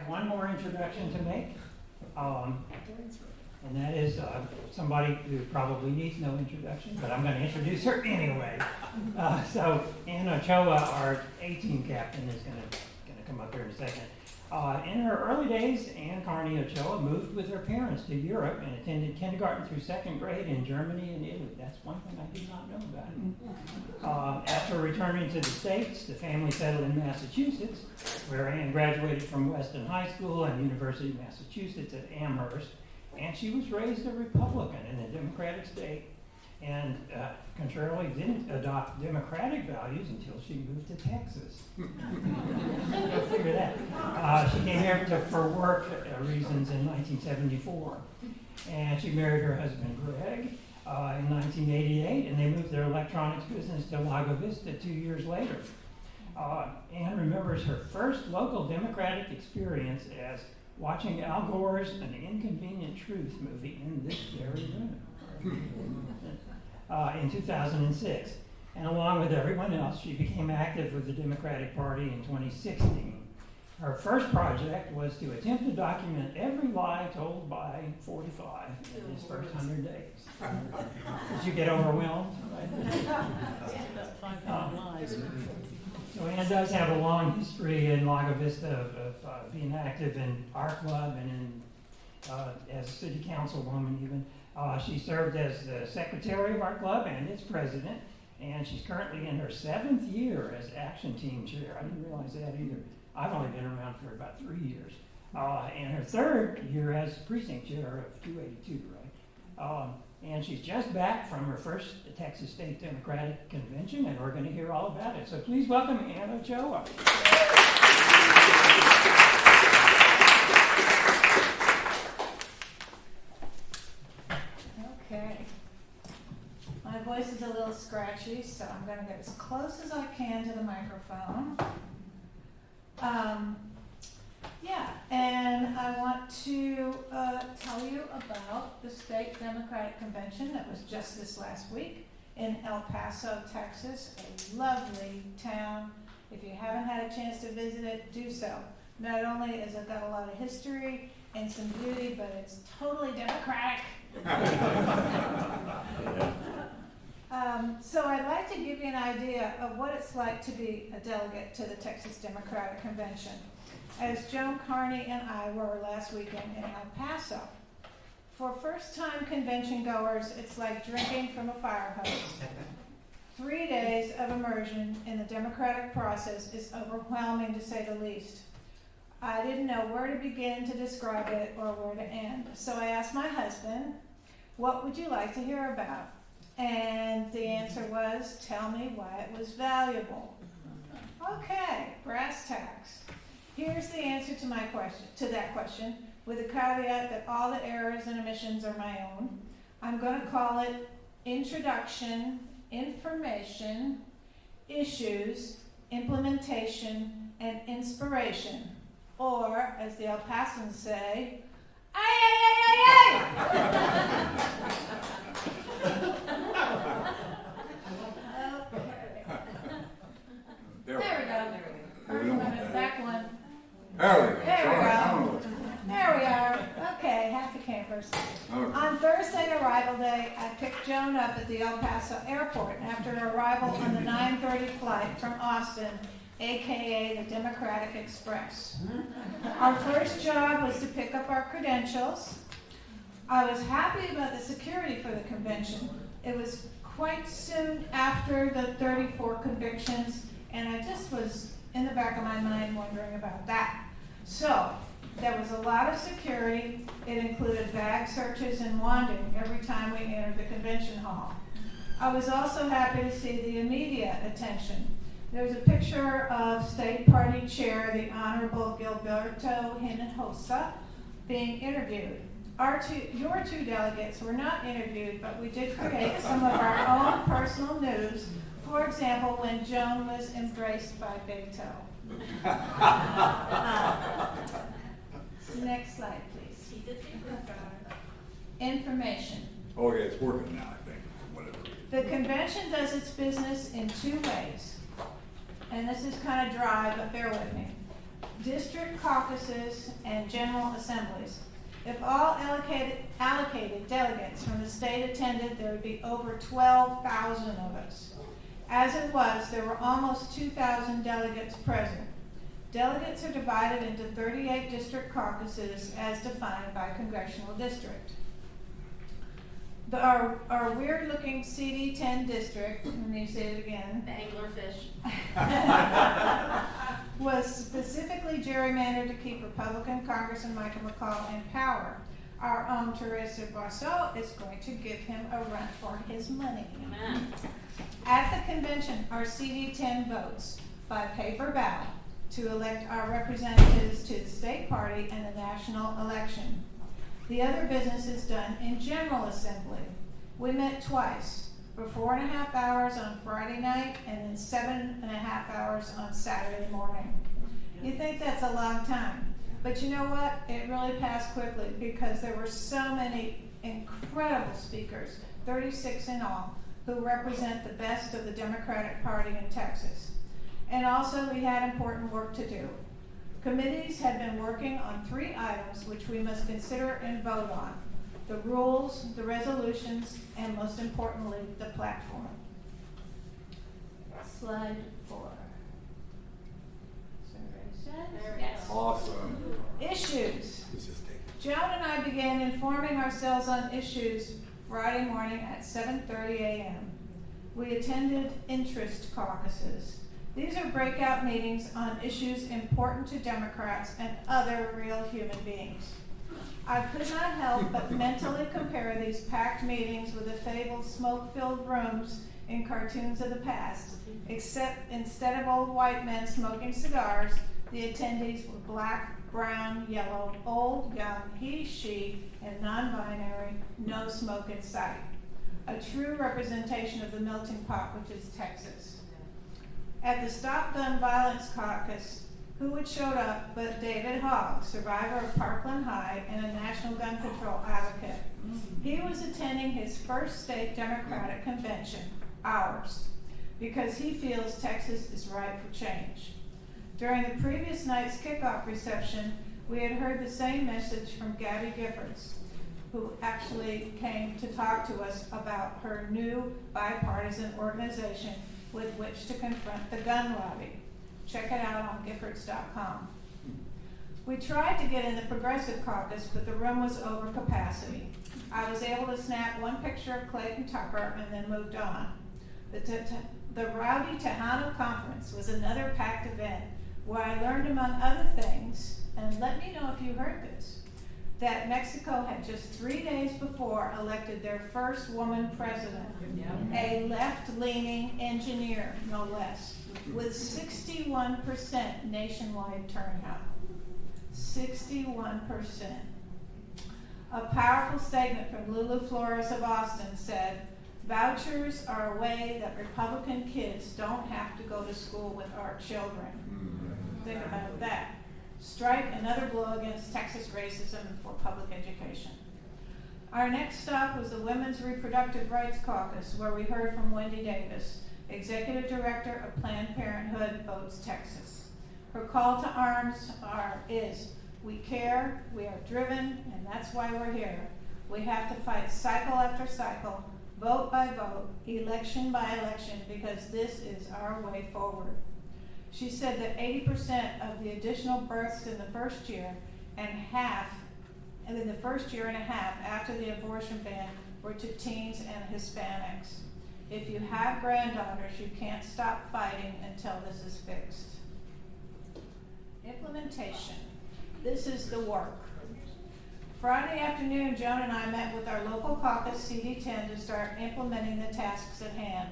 have one more introduction to make. And that is somebody who probably needs no introduction, but I'm going to introduce her anyway. So Ann Ochoa, our A-team captain, is going to come up here in a second. In her early days, Joan Carney Ochoa moved with her parents to Europe and attended kindergarten through second grade in Germany and Italy. That's one thing I did not know about it. After returning to the States, the family settled in Massachusetts, where Ann graduated from Weston High School and University of Massachusetts at Amherst. And she was raised a Republican in a Democratic state, and contrarily didn't adopt Democratic values until she moved to Texas. Go figure that. She came here for work reasons in 1974, and she married her husband Greg in 1988, and they moved their electronics business to Lago Vista 2 years later. Ann remembers her first local Democratic experience as watching Al Gore's An Inconvenient Truth movie in this very room in 2006. And along with everyone else, she became active with the Democratic Party in 2016. Her first project was to attempt to document every lie told by 45 in his first 100 days. Did you get overwhelmed? So Ann does have a long history in Lago Vista of being active in our club and in, as city councilwoman even. She served as the secretary of our club and its president, and she's currently in her 7th year as action team chair. I didn't realize that either. I've only been around for about 3 years. And her 3rd year as precinct chair of 282, right? And she's just back from her first Texas State Democratic Convention, and we're going to hear all about it. So please welcome Ann Ochoa. Okay. My voice is a little scratchy, so I'm going to get as close as I can to the microphone. And I want to tell you about the State Democratic Convention that was just this last week in El Paso, Texas, a lovely town. If you haven't had a chance to visit it, do so. Not only has it got a lot of history and some beauty, but it's totally democratic. So I'd like to give you an idea of what it's like to be a delegate to the Texas Democratic Convention, as Joan Carney and I were last weekend in El Paso. For first-time convention goers, it's like drinking from a fire hose. 3 days of immersion in the democratic process is overwhelming, to say the least. I didn't know where to begin to describe it or where to end. So I asked my husband, what would you like to hear about? And the answer was, tell me why it was valuable. Okay, brass tacks. Here's the answer to that question, with the caveat that all the errors and omissions are my own. I'm going to call it Introduction, Information, Issues, Implementation, and Inspiration. Or, as the El Pasans say, ay, ay, ay, ay, ay! There we go. Back one. There we go. There we are. Okay, happy campers. Okay. On Thursday arrival day, I picked Joan up at the El Paso airport after her arrival on the 9:30 flight from Austin, aka the Democratic Express. Our first job was to pick up our credentials. I was happy about the security for the convention. It was quite soon after the 34 convictions, and I just was in the back of my mind wondering about that. So, there was a lot of security. It included bag searches and wanding every time we entered the convention hall. I was also happy to see the immediate attention. There's a picture of State Party Chair, the Honorable Gilberto Hinojosa, being interviewed. Your two delegates were not interviewed, but we did create some of our own personal news. For example, when Joan was embraced by Big Toe. Next slide, please. Information. Oh yeah, it's working now, I think. Whatever. The convention does its business in 2 ways. And this is kind of dry, but bear with me. district caucuses, and general assemblies. If all allocated delegates from the state attended, there would be over 12,000 of us. As it was, there were almost 2,000 delegates present. Delegates are divided into 38 district caucuses as defined by congressional district. Our weird-looking CD10 district, let me say it again, The anglerfish. was specifically gerrymandered to keep Republican Congressman Michael McCall in power. Our own Teresa Paso is going to give him a run for his money. Amen. At the convention, our CD10 votes by paper ballot to elect our representatives to the state party and the national election. The other business is done in General Assembly. We met twice, for 4.5 hours on Friday night and then 7.5 hours on Saturday morning. You think that's a long time, but you know what? It really passed quickly because there were so many incredible speakers, 36 in all, who represent the best of the Democratic Party in Texas. And also we had important work to do. Committees had been working on 3 items which we must consider and vote on: the rules, the resolutions, and most importantly, the platform. Slide 4. There we Yes. go. Awesome. Issues. Let's just take it. Joan and I began informing ourselves on issues Friday morning at 7:30 a.m. We attended interest caucuses. These are breakout meetings on issues important to Democrats and other real human beings. I could not help but mentally compare these packed meetings with the fabled smoke-filled rooms in cartoons of the past, except instead of old white men smoking cigars, the attendees were black, brown, yellow, old, young, he, she, and non-binary, no smoke in sight. A true representation of the melting pot, which is Texas. At the Stop Gun Violence Caucus, who had showed up but David Hogg, survivor of Parkland High and a national gun control advocate. He was attending his first state Democratic convention, ours, because he feels Texas is ripe for change. During the previous night's kickoff reception, we had heard the same message from Gabby Giffords, who actually came to talk to us about her new bipartisan organization with which to confront the gun lobby. Check it out on Giffords.com. We tried to get in the Progressive Caucus, but the room was over capacity. I was able to snap one picture of Clayton Tucker and then moved on. The Rowdy Tejano Conference was another packed event where I learned, among other things, and let me know if you heard this, that Mexico had just 3 days before elected their first woman president, a left-leaning engineer, no less, with 61% nationwide turnout. 61%. A powerful statement from Lulu Flores of Austin said, "Vouchers are a way that Republican kids don't have to go to school with our children." Think about that. Strike another blow against Texas racism for public education. Our next stop was the Women's Reproductive Rights Caucus, where we heard from Wendy Davis, Executive Director of Planned Parenthood Votes Texas. Her call to arms is, we care, we are driven, and that's why we're here. We have to fight cycle after cycle, vote by vote, election by election, because this is our way forward. She said that 80% of the additional births in the first year and in the first year and a half after the abortion ban were to teens and Hispanics. If you have granddaughters, you can't stop fighting until this is fixed. Implementation. This is the work. Friday afternoon, Joan and I met with our local caucus CD10 to start implementing the tasks at hand.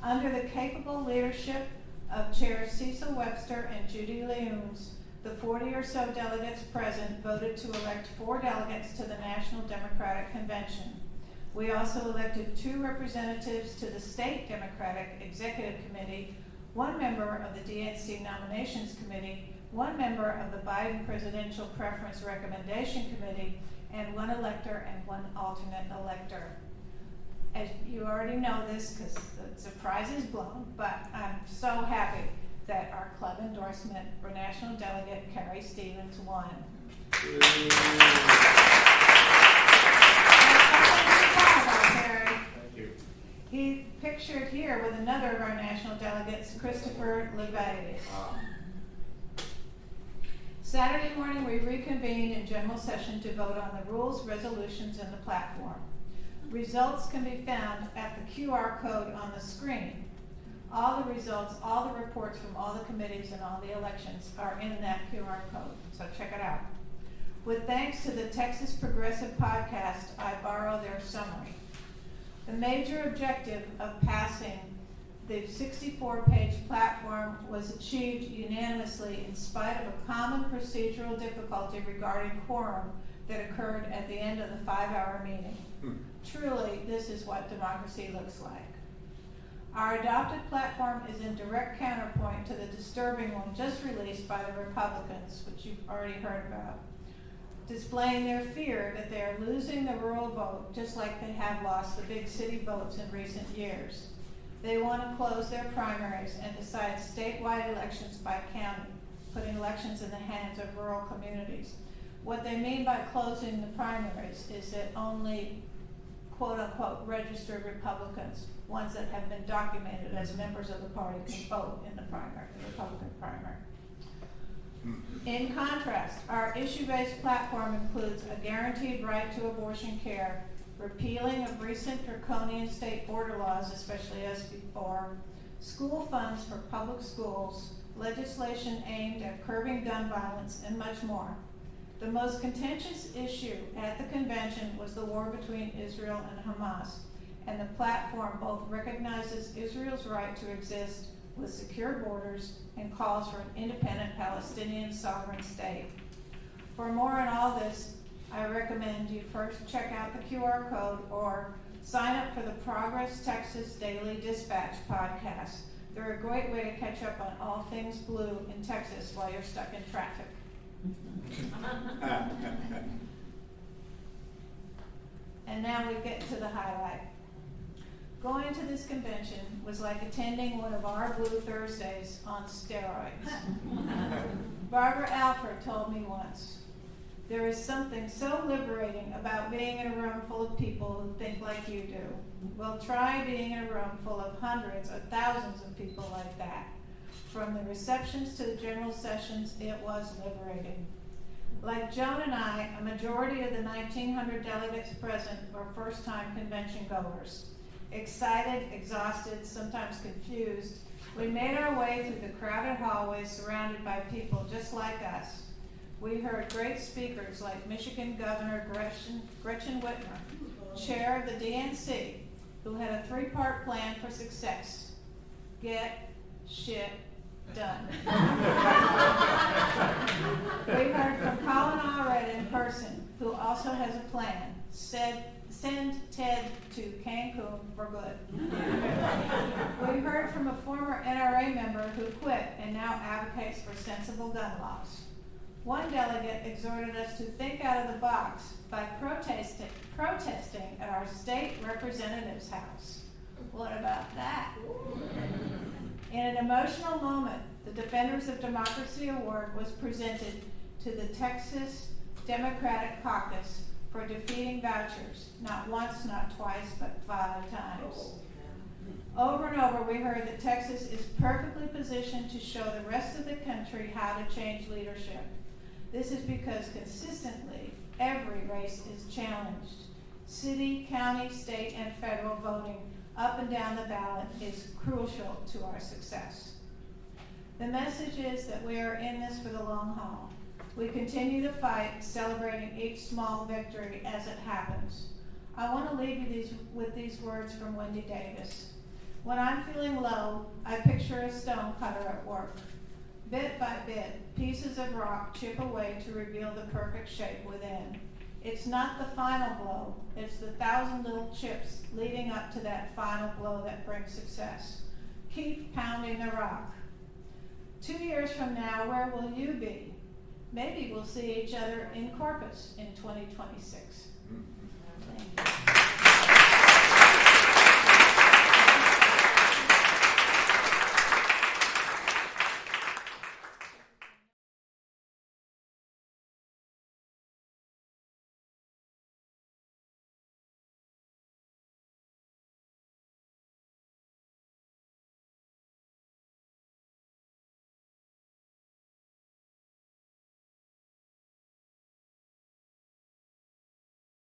Under the capable leadership of Chairs Cecil Webster and Judy Leons, the 40 or so delegates present voted to elect 4 delegates to the National Democratic Convention. We also elected 2 representatives to the State Democratic Executive Committee, 1 member of the DNC Nominations Committee, 1 member of the Biden Presidential Preference Recommendation Committee, and 1 elector and 1 alternate elector. As you already know this because the surprise is blown, but I'm so happy that our club endorsement for national delegate Carrie Stevens won. He pictured here with another of our national delegates, Christopher LeVay. Saturday morning, we reconvened in general session to vote on the rules, resolutions, and the platform. Results can be found at the QR code on the screen. All the results, all the reports from all the committees and all the elections are in that QR code, so check it out. With thanks to the Texas Progressive Podcast, I borrow their summary. The major objective of passing the 64-page platform was achieved unanimously in spite of a common procedural difficulty regarding quorum that occurred at the end of the 5-hour meeting. Truly, this is what democracy looks like. Our adopted platform is in direct counterpoint to the disturbing one just released by the Republicans, which you've already heard about, displaying their fear that they are losing the rural vote just like they have lost the big city votes in recent years. They want to close their primaries and decide statewide elections by county, putting elections in the hands of rural communities. What they mean by closing the primaries is that only quote-unquote registered Republicans, ones that have been documented as members of the party, can vote in the primary, the Republican primary. In contrast, our issue-based platform includes a guaranteed right to abortion care, repealing of recent draconian state border laws, especially SB4, school funds for public schools, legislation aimed at curbing gun violence, and much more. The most contentious issue at the convention was the war between Israel and Hamas, and the platform both recognizes Israel's right to exist with secure borders and calls for an independent Palestinian sovereign state. For more on all this, I recommend you first check out the QR code or sign up for the Progress Texas Daily Dispatch podcast. They're a great way to catch up on all things blue in Texas while you're stuck in traffic. And now we get to the highlight. Going to this convention was like attending one of our Blue Thursdays on steroids. Barbara Alford told me once, there is something so liberating about being in a room full of people who think like you do. Well, try being in a room full of hundreds or thousands of people like that. From the receptions to the general sessions, it was liberating. Like Joan and I, a majority of the 1,900 delegates present were first-time convention goers. Excited, exhausted, sometimes confused, we made our way through the crowded hallways surrounded by people just like us. We heard great speakers like Michigan Governor Gretchen Whitmer, chair of the DNC, who had a 3-part plan for success. Get shit done. We heard from Colin Allred in person, who also has a plan. Send Ted to Cancun for good. We heard from a former NRA member who quit and now advocates for sensible gun laws. One delegate exhorted us to think out of the box by protesting at our state representative's house. What about that? In an emotional moment, the Defenders of Democracy Award was presented to the Texas Democratic Caucus for defeating vouchers, not once, not twice, but 5 times. Over and over, we heard that Texas is perfectly positioned to show the rest of the country how to change leadership. This is because consistently, every race is challenged. City, county, state, and federal voting up and down the ballot is crucial to our success. The message is that we are in this for the long haul. We continue the fight, celebrating each small victory as it happens. I want to leave you with these words from Wendy Davis. When I'm feeling low, I picture a stone cutter at work. Bit by bit, pieces of rock chip away to reveal the perfect shape within. It's not the final blow, it's the 1,000 little chips leading up to that final blow that brings success. Keep pounding the rock. 2 years from now, where will you be? Maybe we'll see each other in Corpus in 2026. Thank you.